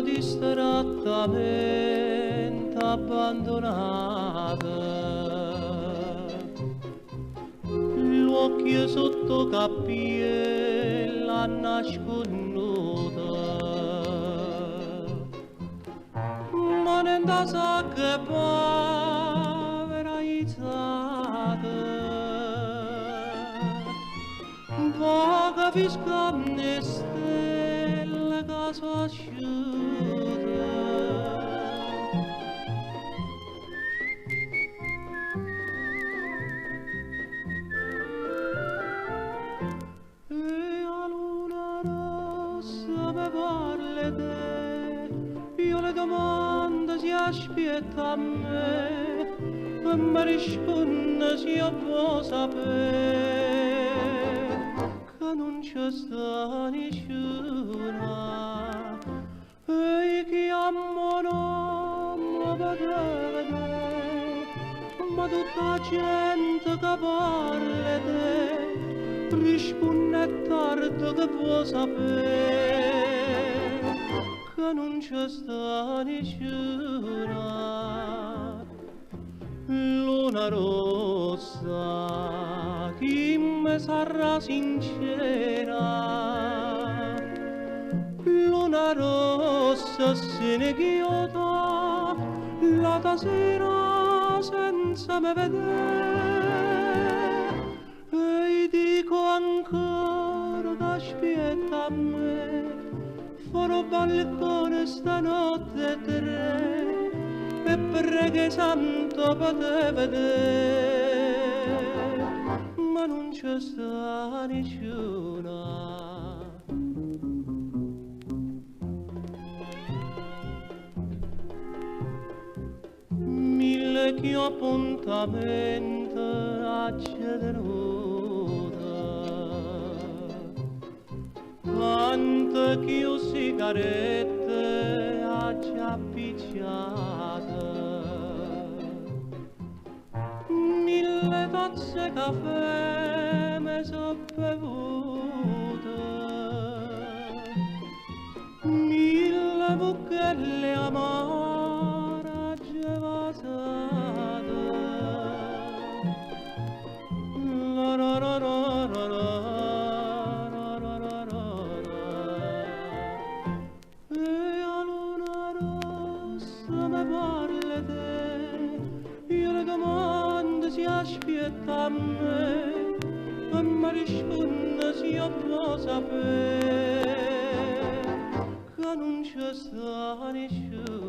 distrattamente abbandonata, l'occhio sotto cappiella nasconduta, ma non da sa che povera izzata, vaga viscande stelle che sono asciute. E a luna rossa mi parla te, io le domande si aspetta a me, e mi risponde se io può sapere che non c'è sta nessuna, e che amo non mi poteva vedere, ma tutta la gente che parla te risponde tardi che può sapere che non c'è sta nessuna. Luna rossa, chi mi sarà sincera? Luna rossa, se ne chiota la sera senza me vedere, e dico ancora che aspetta a me, farò balcone stanotte tre, e preghi santo per te vedere, ma non c'è sta nessuna. Mille che appuntamento accederuta, quante che io sigarette acciappicciate, mille tazze caffè me so bevute, mille buchelle amare agevasate, la la la la la la. Io le domande si aspetta a me, e mi risponde se io può sapere che non c'è sta nessuno.